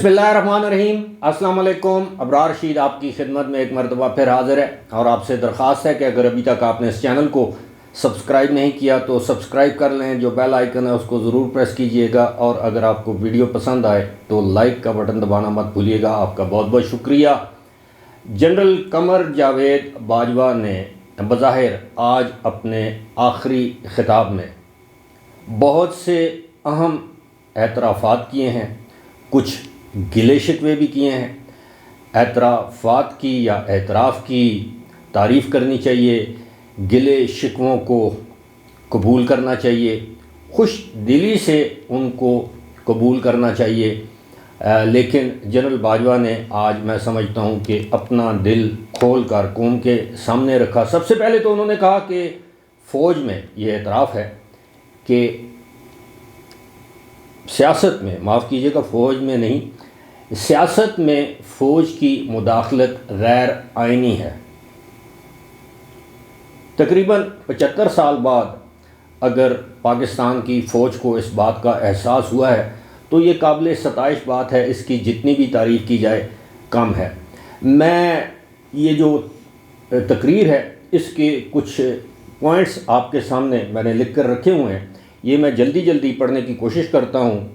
बिस्मिल्लाहिर्रहमानिर्रहीम। अस्सलाम वालेकुम। अबरार रशीद आपकी खिदमत में एक मरतबा फिर हाज़िर है और आपसे दरख्वास्त है कि अगर अभी तक आपने इस चैनल को सब्सक्राइब नहीं किया तो सब्सक्राइब कर लें, जो बेल आइकन है उसको ज़रूर प्रेस कीजिएगा और अगर आपको वीडियो पसंद आए तो लाइक का बटन दबाना मत भूलिएगा। आपका बहुत बहुत शुक्रिया। जनरल कमर जावेद बाजवा ने बज़ाहिर आज अपने आखिरी ख़िताब में बहुत से अहम एतराफ़ात किए हैं, कुछ गिले शिकवे भी किए हैं। एतराफ़ात की या एतराफ़ की तारीफ़ करनी चाहिए, गिले शिकवों को कबूल करना चाहिए, खुश दिली से उनको कबूल करना चाहिए। लेकिन जनरल बाजवा ने आज मैं समझता हूँ कि अपना दिल खोल कर कौम के सामने रखा। सबसे पहले तो उन्होंने कहा कि फ़ौज में ये एतराफ़ है कि सियासत में, माफ़ कीजिएगा फ़ौज में नहीं, सियासत में फ़ौज की मुदाखलत गैर आइनी है। तकरीबन 75 साल बाद अगर पाकिस्तान की फ़ौज को इस बात का एहसास हुआ है तो ये काबिल सताइश बात है, इसकी जितनी भी तारीफ़ की जाए कम है। मैं ये जो तकरीर है इसके कुछ पॉइंट्स आपके सामने मैंने लिख कर रखे हुए हैं, ये मैं जल्दी जल्दी पढ़ने की कोशिश करता हूँ।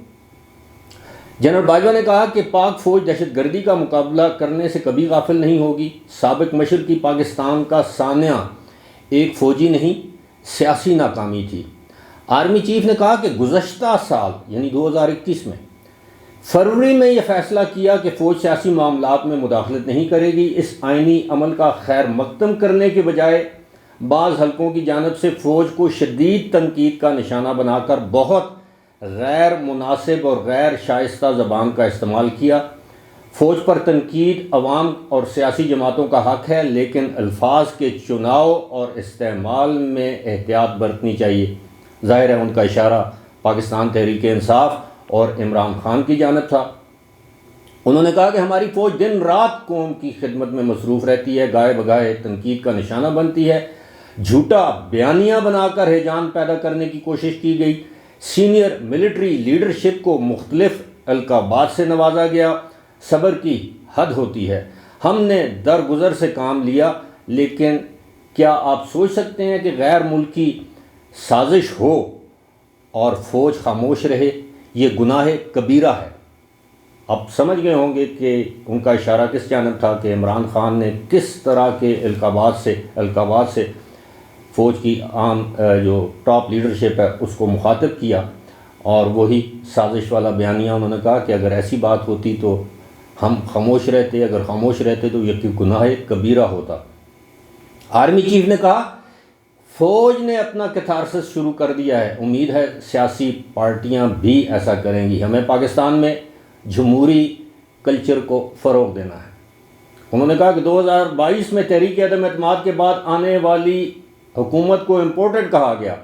जनरल बाजवा ने कहा कि पाक फ़ौज दहशतगर्दी का मुकाबला करने से कभी गाफिल नहीं होगी। साबिक मशरक़ी पाकिस्तान का सानिया एक फ़ौजी नहीं, सियासी नाकामी थी। आर्मी चीफ ने कहा कि गुज़श्ता साल यानी 2021 में फरवरी में यह फ़ैसला किया कि फ़ौज सियासी मामलात में मुदाखलत नहीं करेगी। इस आइनी अमल का खैर मकदम करने के बजाय बाज़ हलकों की जानिब से फ़ौज को शदीद तनकीद का निशाना बनाकर बहुत गैर मुनासिब और गैर शाइस्ता ज़बान का इस्तेमाल किया। फ़ौज पर तनकीद अवाम और सियासी जमातों का हक़ है, लेकिन अल्फाज के चुनाव और इस्तेमाल में एहतियात बरतनी चाहिए। ज़ाहिर है उनका इशारा पाकिस्तान तहरीक इंसाफ और इमरान खान की जानिब था। उन्होंने कहा कि हमारी फ़ौज दिन रात कौम की खिदमत में मसरूफ़ रहती है, गाए बगाए तनकीद का निशाना बनती है। झूठा बयानिया बनाकर हिजान पैदा करने की कोशिश की गई। सीनियर मिलिट्री लीडरशिप को मुख्तलिफ अलकाबात से नवाजा गया। सब्र की हद होती है। हमने दरगुजर से काम लिया, लेकिन क्या आप सोच सकते हैं कि गैर मुल्की साजिश हो और फ़ौज खामोश रहे? ये गुनाह कबीरा है। अब समझ गए होंगे कि उनका इशारा किस जानब था, कि इमरान खान ने किस तरह के अलकाबात से फ़ौज की आम जो टॉप लीडरशिप है उसको मुखातिब किया और वही साजिश वाला बयानिया उन्होंने कहा कि अगर ऐसी बात होती तो हम खामोश रहते, अगर खामोश रहते तो यह गुनाह कबीरा होता। आर्मी चीफ ने कहा फ़ौज ने अपना कैथारसिस शुरू कर दिया है, उम्मीद है सियासी पार्टियां भी ऐसा करेंगी। हमें पाकिस्तान में जमहूरी कल्चर को फ़रोग़ देना है। उन्होंने कहा कि 2022 में तहरीक अदम एतमाद के बाद आने वाली हुकूमत को इम्पोर्टेड कहा गया।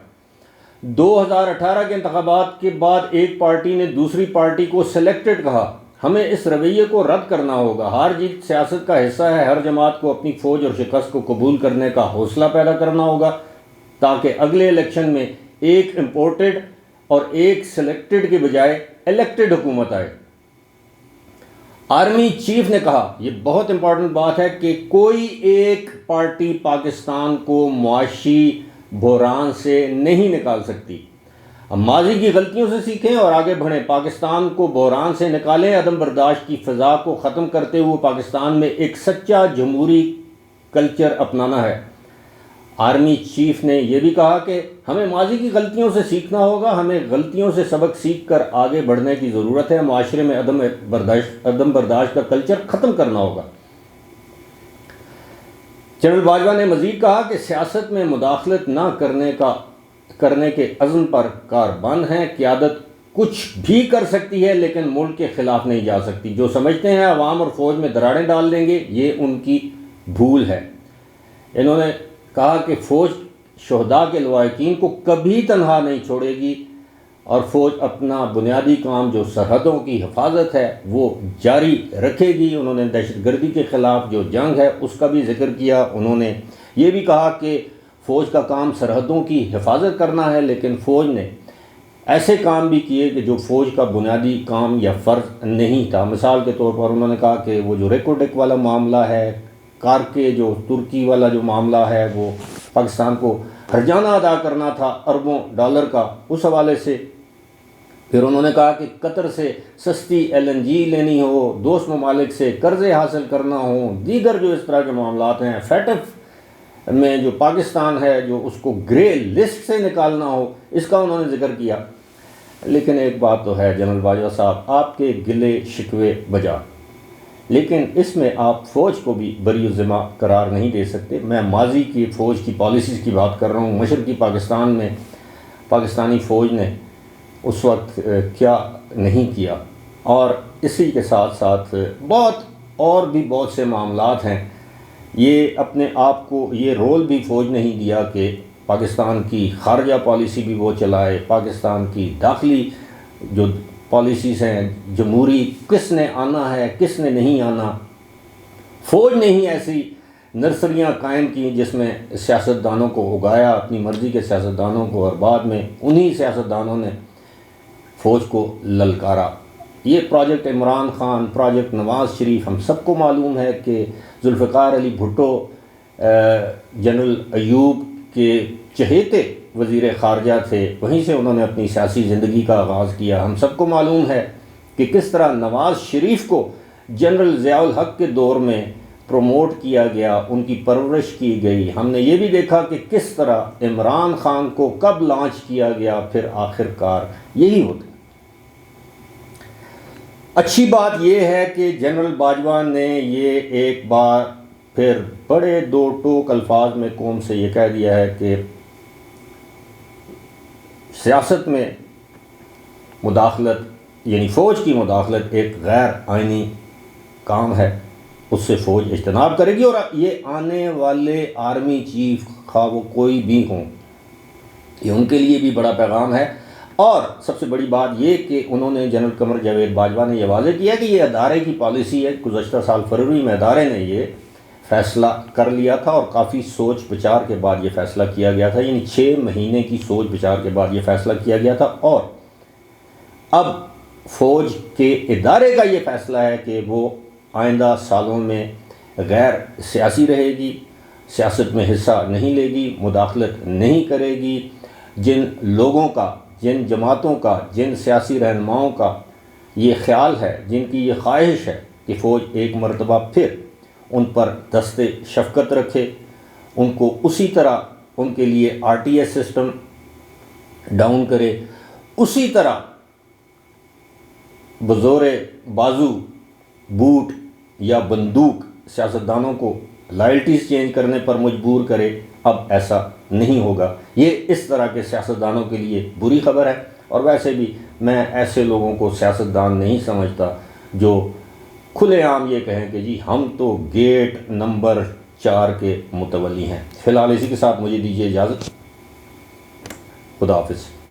2018 के इंतखाबात के बाद एक पार्टी ने दूसरी पार्टी को सिलेक्टेड कहा। हमें इस रवैये को रद्द करना होगा। हार जीत सियासत का हिस्सा है। हर जमात को अपनी फ़ौज और शिकस्त को कबूल करने का हौसला पैदा करना होगा ताकि अगले इलेक्शन में एक इम्पोर्टेड और एक सिलेक्टेड के बजाय इलेक्टेड हुकूमत आए। आर्मी चीफ ने कहा, यह बहुत इंपॉर्टेंट बात है, कि कोई एक पार्टी पाकिस्तान को मुआशी बहरान से नहीं निकाल सकती। हम माजी की गलतियों से सीखें और आगे बढ़ें। पाकिस्तान को बहरान से निकालें। अदम बर्दाश्त की फ़िज़ा को ख़त्म करते हुए पाकिस्तान में एक सच्चा जमहूरी कल्चर अपनाना है। आर्मी चीफ ने यह भी कहा कि हमें माजी की गलतियों से सीखना होगा, हमें गलतियों से सबक सीख कर आगे बढ़ने की ज़रूरत है। माशरे में अदम बर्दाश्त का कल्चर ख़त्म करना होगा। जनरल बाजवा ने मज़ीद कहा कि सियासत में मुदाखलत न करने के अज़्म पर कारबंद हैं। क़यादत कुछ भी कर सकती है लेकिन मुल्क के ख़िलाफ़ नहीं जा सकती। जो समझते हैं अवाम और फ़ौज में दरारें डाल देंगे, ये उनकी भूल है। इन्होंने कहा कि फ़ौज शहदा के लवाहिकीन को कभी तनहा नहीं छोड़ेगी और फ़ौज अपना बुनियादी काम जो सरहदों की हिफाजत है वो जारी रखेगी। उन्होंने दहशतगर्दी के ख़िलाफ़ जो जंग है उसका भी जिक्र किया। उन्होंने ये भी कहा कि फ़ौज का काम सरहदों की हिफाजत करना है, लेकिन फ़ौज ने ایسے کام بھی کیے کہ جو فوج کا بنیادی کام یا فرض نہیں تھا۔ مثال کے طور پر انہوں نے کہا کہ وہ جو ریکوڈک والا معاملہ ہے، کارکے جو ترکی والا جو معاملہ ہے، وہ پاکستان کو ہرجانہ ادا کرنا تھا اربوں ڈالر کا، اس حوالے سے۔ پھر انہوں نے کہا کہ قطر سے سستی LNG لینی ہو، دوست ممالک سے قرضے حاصل کرنا ہو، دیگر جو اس طرح کے معاملات ہیں، فیٹف میں جو پاکستان ہے جو اس کو گرے لسٹ سے نکالنا ہو، اس کا انہوں نے ذکر کیا۔ لیکن ایک بات تو ہے جنرل باجوہ صاحب، آپ کے گلے شکوے بجا، لیکن اس میں آپ فوج کو بھی بری الذمہ قرار نہیں دے سکتے۔ میں ماضی کی فوج کی پالیسیز کی بات کر رہا ہوں۔ مشرقی پاکستان میں پاکستانی فوج نے اس وقت کیا نہیں کیا، اور اسی کے ساتھ ساتھ بہت سے معاملات ہیں۔ یہ اپنے آپ کو یہ رول بھی فوج نہیں دیا کہ پاکستان کی خارجہ پالیسی بھی وہ چلائے، پاکستان کی داخلی جو پالیسیز ہیں، جمہوری کس نے آنا ہے کس نے نہیں آنا۔ فوج نے ہی ایسی نرسریاں قائم کی جس میں سیاستدانوں کو اگایا، اپنی مرضی کے سیاستدانوں کو، اور بعد میں انہی سیاستدانوں نے فوج کو للکارا۔ یہ پروجیکٹ عمران خان، پروجیکٹ نواز شریف، ہم سب کو معلوم ہے کہ ذوالفقار علی بھٹو جنرل ایوب کے چہیتے وزیر خارجہ تھے، وہیں سے انہوں نے اپنی سیاسی زندگی کا آغاز کیا۔ ہم سب کو معلوم ہے کہ کس طرح نواز شریف کو جنرل ضیاء الحق کے دور میں پروموٹ کیا گیا، ان کی پرورش کی گئی۔ ہم نے یہ بھی دیکھا کہ کس طرح عمران خان کو کب لانچ کیا گیا، پھر آخر کار یہی ہوتا ہے۔ اچھی بات یہ ہے کہ جنرل باجوہ نے یہ ایک بار پھر بڑے دو ٹوک الفاظ میں قوم سے یہ کہہ دیا ہے کہ سیاست میں مداخلت یعنی فوج کی مداخلت ایک غیر آئینی کام ہے، اس سے فوج اجتناب کرے گی، اور یہ آنے والے آرمی چیف خواہ وہ کوئی بھی ہوں، یہ ان کے لیے بھی بڑا پیغام ہے۔ اور سب سے بڑی بات یہ کہ انہوں نے جنرل قمر جاوید باجوہ نے یہ واضح کیا کہ یہ ادارے کی پالیسی ہے۔ گزشتہ سال فروری میں ادارے نے یہ فیصلہ کر لیا تھا، اور کافی سوچ بچار کے بعد یہ فیصلہ کیا گیا تھا، یعنی 6 مہینے کی سوچ بچار کے بعد یہ فیصلہ کیا گیا تھا۔ اور اب فوج کے ادارے کا یہ فیصلہ ہے کہ وہ آئندہ سالوں میں غیر سیاسی رہے گی، سیاست میں حصہ نہیں لے گی، مداخلت نہیں کرے گی۔ جن لوگوں کا، جن جماعتوں کا، جن سیاسی رہنماؤں کا یہ خیال ہے، جن کی یہ خواہش ہے کہ فوج ایک مرتبہ پھر ان پر دست شفقت رکھے، ان کو اسی طرح ان کے لیے RTS سسٹم ڈاؤن کرے، اسی طرح بزور بازو بوٹ یا بندوق سیاستدانوں کو لائلٹیز چینج کرنے پر مجبور کرے، اب ایسا نہیں ہوگا۔ یہ اس طرح کے سیاستدانوں کے لیے بری خبر ہے، اور ویسے بھی میں ایسے لوگوں کو سیاستدان نہیں سمجھتا جو کھلے عام یہ کہیں کہ جی ہم تو گیٹ نمبر 4 کے متولی ہیں۔ فی الحال اسی کے ساتھ مجھے دیجیے اجازت۔ خدا حافظ۔